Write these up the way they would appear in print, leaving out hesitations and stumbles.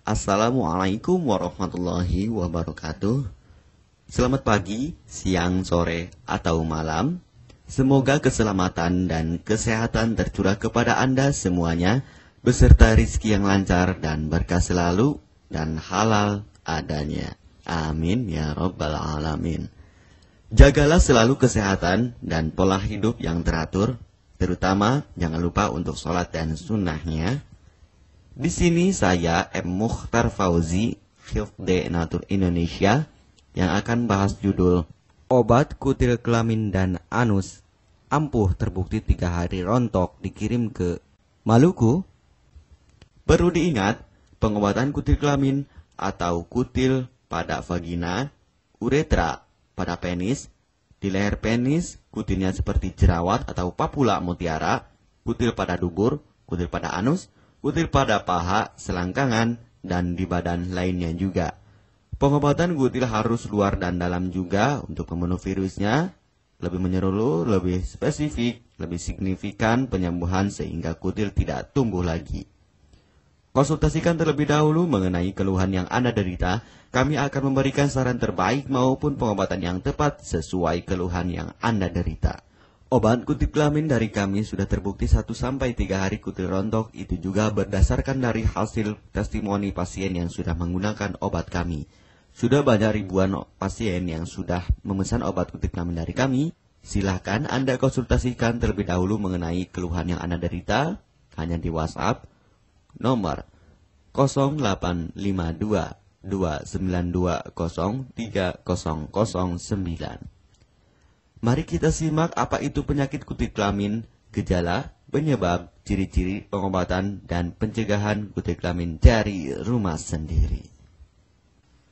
Assalamualaikum warahmatullahi wabarakatuh. Selamat pagi, siang, sore, atau malam. Semoga keselamatan dan kesehatan tercurah kepada Anda semuanya, beserta rizki yang lancar dan berkah selalu, dan halal adanya. Amin ya rabbal alamin. Jagalah selalu kesehatan dan pola hidup yang teratur, terutama jangan lupa untuk sholat dan sunnahnya. Di sini saya M. Mukhtar Fauzi, Hifdz Natur Indonesia, yang akan bahas judul Obat Kutil Kelamin dan Anus ampuh terbukti 3 hari rontok dikirim ke Maluku. Perlu diingat, pengobatan kutil kelamin atau kutil pada vagina, uretra pada penis, di leher penis, kutilnya seperti jerawat atau papula mutiara, kutil pada dubur, kutil pada anus, kutil pada paha, selangkangan, dan di badan lainnya juga. Pengobatan kutil harus luar dan dalam juga untuk membunuh virusnya, lebih menyeluruh, lebih spesifik, lebih signifikan penyembuhan sehingga kutil tidak tumbuh lagi. Konsultasikan terlebih dahulu mengenai keluhan yang Anda derita, kami akan memberikan saran terbaik maupun pengobatan yang tepat sesuai keluhan yang Anda derita. Obat kutil kelamin dari kami sudah terbukti 1-3 hari kutil rontok, itu juga berdasarkan dari hasil testimoni pasien yang sudah menggunakan obat kami. Sudah banyak ribuan pasien yang sudah memesan obat kutil kelamin dari kami. Silahkan Anda konsultasikan terlebih dahulu mengenai keluhan yang Anda derita, hanya di WhatsApp nomor 0852 292 03009. Mari kita simak apa itu penyakit kutil kelamin, gejala, penyebab, ciri-ciri, pengobatan, dan pencegahan kutil kelamin dari rumah sendiri.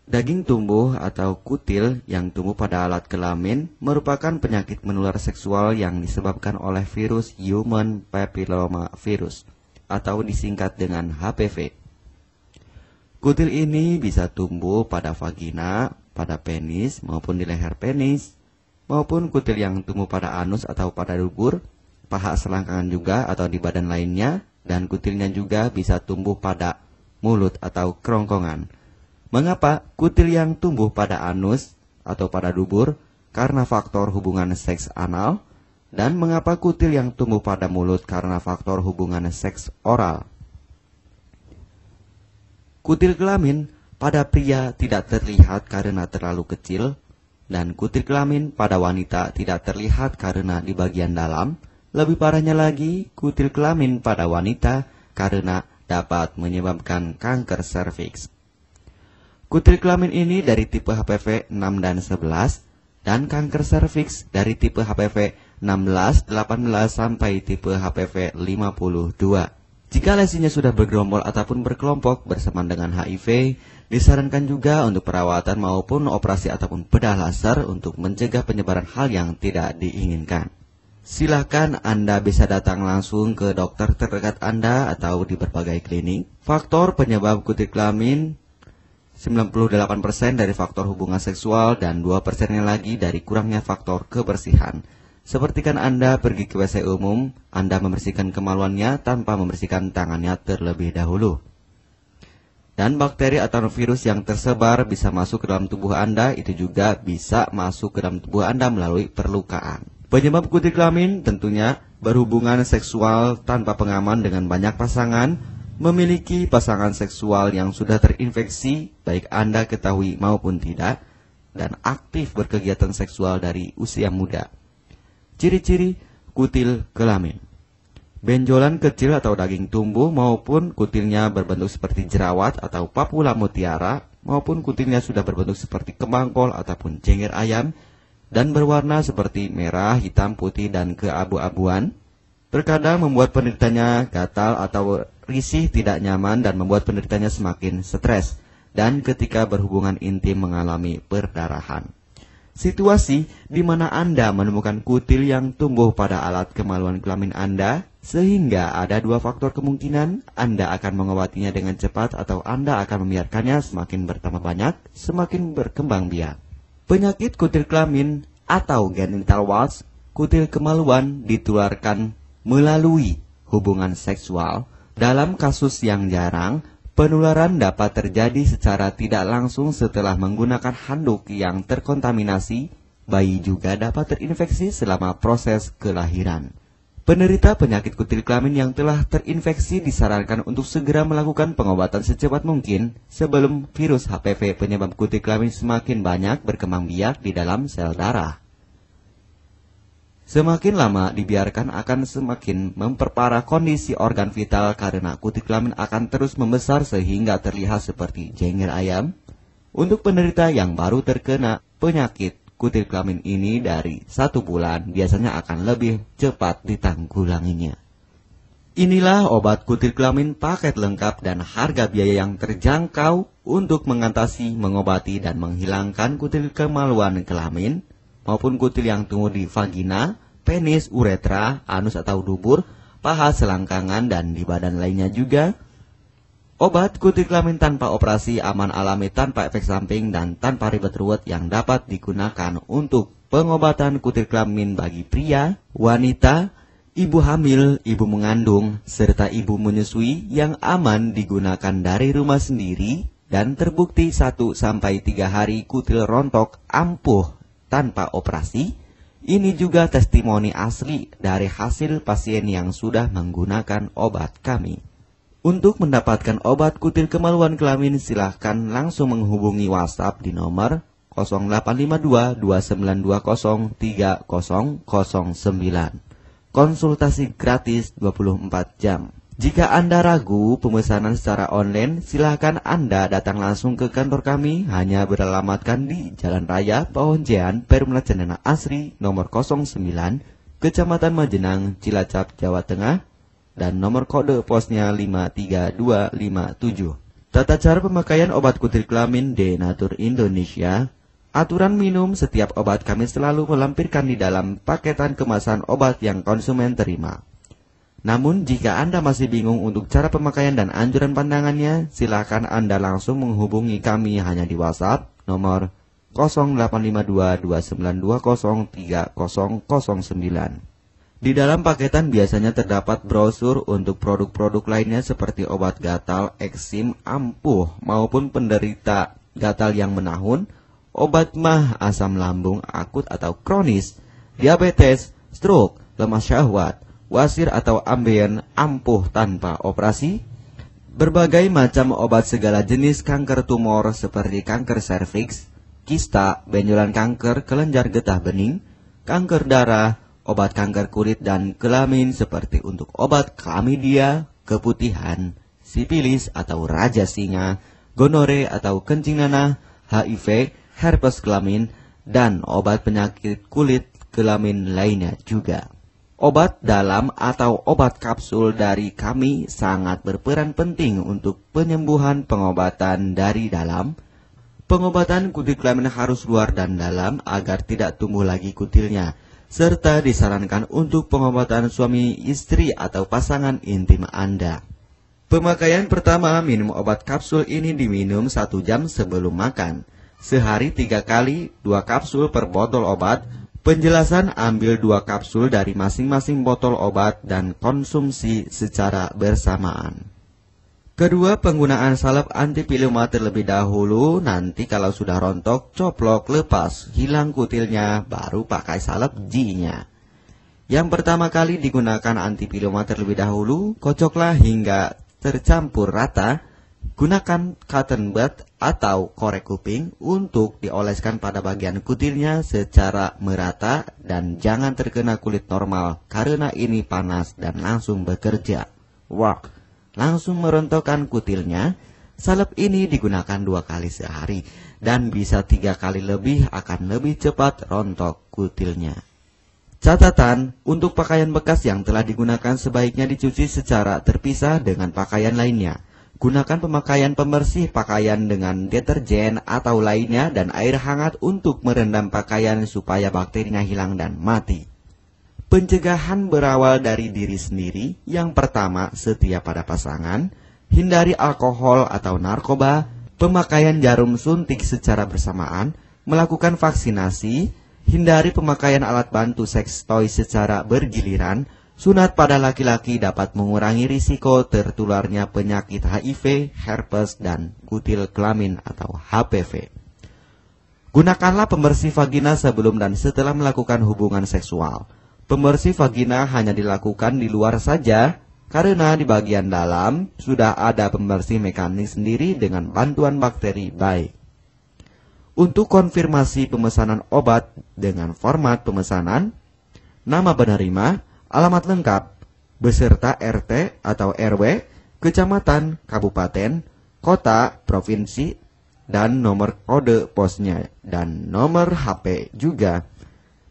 Daging tumbuh atau kutil yang tumbuh pada alat kelamin merupakan penyakit menular seksual yang disebabkan oleh virus Human Papilloma Virus atau disingkat dengan HPV. Kutil ini bisa tumbuh pada vagina, pada penis, maupun di leher penis, maupun kutil yang tumbuh pada anus atau pada dubur, paha selangkangan juga atau di badan lainnya, dan kutilnya juga bisa tumbuh pada mulut atau kerongkongan. Mengapa kutil yang tumbuh pada anus atau pada dubur? Karena faktor hubungan seks anal. Dan mengapa kutil yang tumbuh pada mulut? Karena faktor hubungan seks oral. Kutil kelamin pada pria tidak terlihat karena terlalu kecil, dan kutil kelamin pada wanita tidak terlihat karena di bagian dalam. Lebih parahnya lagi, kutil kelamin pada wanita karena dapat menyebabkan kanker serviks. Kutil kelamin ini dari tipe HPV 6 dan 11, dan kanker serviks dari tipe HPV 16, 18, sampai tipe HPV 52. Jika lesinya sudah bergerombol ataupun berkelompok bersamaan dengan HIV, disarankan juga untuk perawatan maupun operasi ataupun bedah laser untuk mencegah penyebaran hal yang tidak diinginkan. Silakan Anda bisa datang langsung ke dokter terdekat Anda atau di berbagai klinik. Faktor penyebab kutil kelamin 98% dari faktor hubungan seksual dan 2% lagi dari kurangnya faktor kebersihan. Sepertikan Anda pergi ke WC umum, Anda membersihkan kemaluannya tanpa membersihkan tangannya terlebih dahulu. Dan bakteri atau virus yang tersebar bisa masuk ke dalam tubuh Anda, itu juga bisa masuk ke dalam tubuh Anda melalui perlukaan. Penyebab kutil kelamin tentunya berhubungan seksual tanpa pengaman dengan banyak pasangan, memiliki pasangan seksual yang sudah terinfeksi, baik Anda ketahui maupun tidak, dan aktif berkegiatan seksual dari usia muda. Ciri-ciri kutil kelamin: benjolan kecil atau daging tumbuh maupun kutilnya berbentuk seperti jerawat atau papula mutiara, maupun kutilnya sudah berbentuk seperti kembang kol ataupun cengir ayam dan berwarna seperti merah, hitam, putih, dan keabu-abuan. Terkadang membuat penderitanya gatal atau risih, tidak nyaman, dan membuat penderitanya semakin stres, dan ketika berhubungan intim mengalami perdarahan. Situasi di mana Anda menemukan kutil yang tumbuh pada alat kemaluan kelamin Anda, sehingga ada 2 faktor kemungkinan: Anda akan mengobatinya dengan cepat atau Anda akan membiarkannya semakin bertambah banyak, semakin berkembang biak. Penyakit kutil kelamin atau genital warts, kutil kemaluan ditularkan melalui hubungan seksual. Dalam kasus yang jarang, Penularan dapat terjadi secara tidak langsung setelah menggunakan handuk yang terkontaminasi. Bayi juga dapat terinfeksi selama proses kelahiran. Penderita penyakit kutil kelamin yang telah terinfeksi disarankan untuk segera melakukan pengobatan secepat mungkin sebelum virus HPV penyebab kutil kelamin semakin banyak berkembang biak di dalam sel darah. Semakin lama dibiarkan akan semakin memperparah kondisi organ vital karena kutil kelamin akan terus membesar sehingga terlihat seperti jengger ayam. Untuk penderita yang baru terkena penyakit kutil kelamin ini dari 1 bulan biasanya akan lebih cepat ditanggulanginya. Inilah obat kutil kelamin paket lengkap dan harga biaya yang terjangkau untuk mengatasi, mengobati, dan menghilangkan kutil kemaluan kelamin maupun kutil yang tumbuh di vagina, penis, uretra, anus atau dubur, paha, selangkangan, dan di badan lainnya juga. Obat kutil kelamin tanpa operasi, aman alami, tanpa efek samping, dan tanpa ribet ruwet yang dapat digunakan untuk pengobatan kutil kelamin bagi pria, wanita, ibu hamil, ibu mengandung, serta ibu menyusui yang aman digunakan dari rumah sendiri dan terbukti 1-3 hari kutil rontok ampuh tanpa operasi. Ini juga testimoni asli dari hasil pasien yang sudah menggunakan obat kami. Untuk mendapatkan obat kutil kemaluan kelamin, silahkan langsung menghubungi WhatsApp di nomor 0852 2920 3009. Konsultasi gratis 24 jam. Jika Anda ragu pemesanan secara online, silahkan Anda datang langsung ke kantor kami, hanya beralamatkan di Jalan Raya Pahonjean, Perumna Cendana Asri, nomor 09, Kecamatan Majenang, Cilacap, Jawa Tengah, dan nomor kode posnya 53257. Tata cara pemakaian obat kutil kelamin Denatur Indonesia. Aturan minum setiap obat kami selalu melampirkan di dalam paketan kemasan obat yang konsumen terima. Namun jika Anda masih bingung untuk cara pemakaian dan anjuran pandangannya, silakan Anda langsung menghubungi kami hanya di WhatsApp nomor 0852 2920 3009. Di dalam paketan biasanya terdapat brosur untuk produk-produk lainnya seperti obat gatal, eksim, ampuh, maupun penderita gatal yang menahun, obat mah, asam lambung akut atau kronis, diabetes, stroke, lemah syahwat, wasir atau ambien, ampuh tanpa operasi, berbagai macam obat segala jenis kanker tumor seperti kanker serviks, kista, benjolan kanker, kelenjar getah bening, kanker darah, obat kanker kulit dan kelamin seperti untuk obat klamidia, keputihan, sipilis atau raja singa, gonore atau kencing nanah, HIV, herpes kelamin, dan obat penyakit kulit kelamin lainnya juga. Obat dalam atau obat kapsul dari kami sangat berperan penting untuk penyembuhan pengobatan dari dalam. Pengobatan kutil kelamin harus luar dan dalam agar tidak tumbuh lagi kutilnya, serta disarankan untuk pengobatan suami istri atau pasangan intim Anda. Pemakaian pertama, minum obat kapsul ini diminum 1 jam sebelum makan. Sehari 3 kali, 2 kapsul per botol obat. Penjelasan, ambil 2 kapsul dari masing-masing botol obat dan konsumsi secara bersamaan. Kedua, penggunaan salep antipiluma terlebih dahulu, nanti kalau sudah rontok, coplok, lepas, hilang kutilnya, baru pakai salep G-nya. Yang pertama kali digunakan antipiluma terlebih dahulu, kocoklah hingga tercampur rata, gunakan cotton bud atau korek kuping untuk dioleskan pada bagian kutilnya secara merata dan jangan terkena kulit normal, karena ini panas dan langsung bekerja. Wah! Langsung merontokkan kutilnya. Salep ini digunakan 2 kali sehari dan bisa 3 kali lebih akan lebih cepat rontok kutilnya. Catatan, untuk pakaian bekas yang telah digunakan sebaiknya dicuci secara terpisah dengan pakaian lainnya. Gunakan pemakaian pembersih pakaian dengan deterjen atau lainnya dan air hangat untuk merendam pakaian supaya bakterinya hilang dan mati. Pencegahan berawal dari diri sendiri. Yang pertama, setia pada pasangan, hindari alkohol atau narkoba, pemakaian jarum suntik secara bersamaan, melakukan vaksinasi, hindari pemakaian alat bantu seks toy secara bergiliran, Sunat pada laki-laki dapat mengurangi risiko tertularnya penyakit HIV, herpes, dan kutil kelamin atau HPV. Gunakanlah pembersih vagina sebelum dan setelah melakukan hubungan seksual. Pembersih vagina hanya dilakukan di luar saja, karena di bagian dalam sudah ada pembersih mekanik sendiri dengan bantuan bakteri baik. Untuk konfirmasi pemesanan obat dengan format pemesanan, nama penerima, alamat lengkap, beserta RT atau RW, kecamatan, kabupaten, kota, provinsi, dan nomor kode posnya, dan nomor HP juga.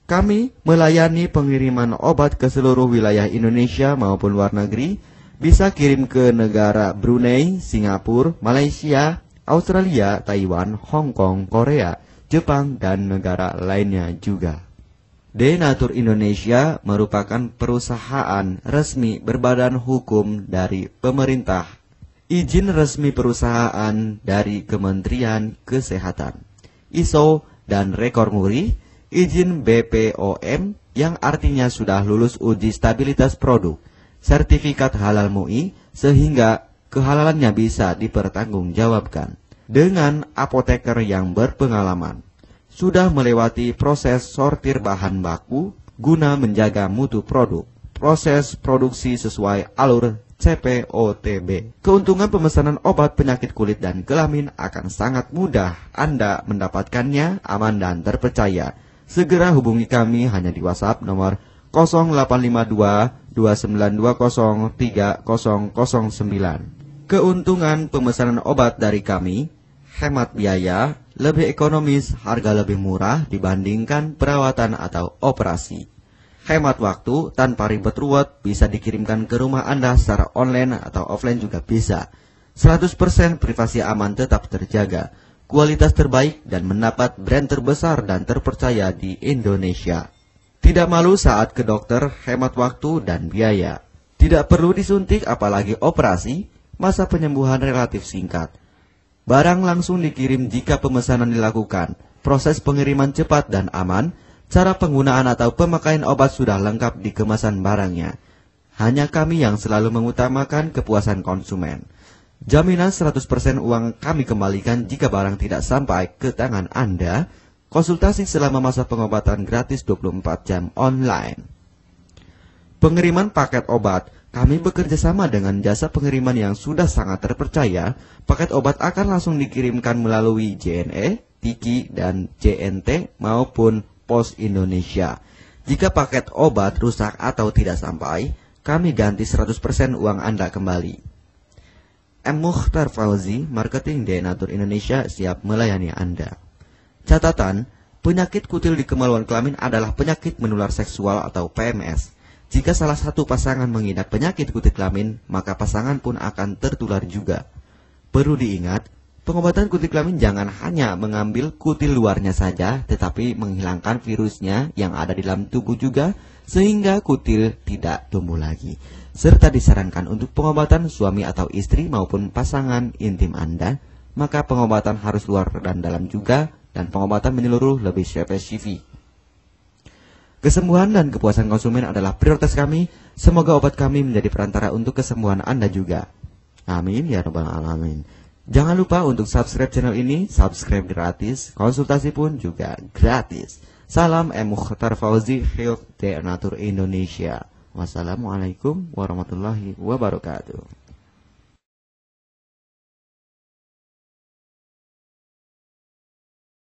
Kami melayani pengiriman obat ke seluruh wilayah Indonesia maupun luar negeri, bisa kirim ke negara Brunei, Singapura, Malaysia, Australia, Taiwan, Hong Kong, Korea, Jepang, dan negara lainnya juga. Denatur Indonesia merupakan perusahaan resmi berbadan hukum dari pemerintah. Izin resmi perusahaan dari Kementerian Kesehatan. ISO dan rekor muri, izin BPOM yang artinya sudah lulus uji stabilitas produk, sertifikat halal MUI sehingga kehalalannya bisa dipertanggungjawabkan. Dengan apoteker yang berpengalaman. Sudah melewati proses sortir bahan baku guna menjaga mutu produk, proses produksi sesuai alur CPOTB. Keuntungan pemesanan obat penyakit kulit dan kelamin akan sangat mudah Anda mendapatkannya aman dan terpercaya. Segera hubungi kami hanya di WhatsApp nomor 0852 2920 3009. Keuntungan pemesanan obat dari kami, hemat biaya, lebih ekonomis, harga lebih murah dibandingkan perawatan atau operasi. Hemat waktu tanpa ribet ruwet, bisa dikirimkan ke rumah Anda secara online atau offline juga bisa. 100% privasi aman tetap terjaga, kualitas terbaik dan mendapat brand terbesar dan terpercaya di Indonesia. Tidak malu saat ke dokter, hemat waktu dan biaya. Tidak perlu disuntik apalagi operasi, masa penyembuhan relatif singkat. Barang langsung dikirim jika pemesanan dilakukan. Proses pengiriman cepat dan aman. Cara penggunaan atau pemakaian obat sudah lengkap di kemasan barangnya. Hanya kami yang selalu mengutamakan kepuasan konsumen. Jaminan 100% uang kami kembalikan jika barang tidak sampai ke tangan Anda. Konsultasi selama masa pengobatan gratis 24 jam online. Pengiriman paket obat. Kami bekerja sama dengan jasa pengiriman yang sudah sangat terpercaya. Paket obat akan langsung dikirimkan melalui JNE, Tiki, dan JNT maupun Pos Indonesia. Jika paket obat rusak atau tidak sampai, kami ganti 100% uang Anda kembali. M. Mukhtar Fauzi, Marketing Denatur Indonesia, siap melayani Anda. Catatan, penyakit kutil di kemaluan kelamin adalah penyakit menular seksual atau PMS. Jika salah satu pasangan mengidap penyakit kutil kelamin, maka pasangan pun akan tertular juga. Perlu diingat, pengobatan kutil kelamin jangan hanya mengambil kutil luarnya saja, tetapi menghilangkan virusnya yang ada di dalam tubuh juga, sehingga kutil tidak tumbuh lagi. Serta disarankan untuk pengobatan suami atau istri maupun pasangan intim Anda, maka pengobatan harus luar dan dalam juga, dan pengobatan menyeluruh lebih spesifik. Kesembuhan dan kepuasan konsumen adalah prioritas kami. Semoga obat kami menjadi perantara untuk kesembuhan Anda juga. Amin ya rabbal alamin. Jangan lupa untuk subscribe channel ini, subscribe gratis, konsultasi pun juga gratis. Salam M. Mukhtar Fauzi, Health Denatur Indonesia. Wassalamualaikum warahmatullahi wabarakatuh.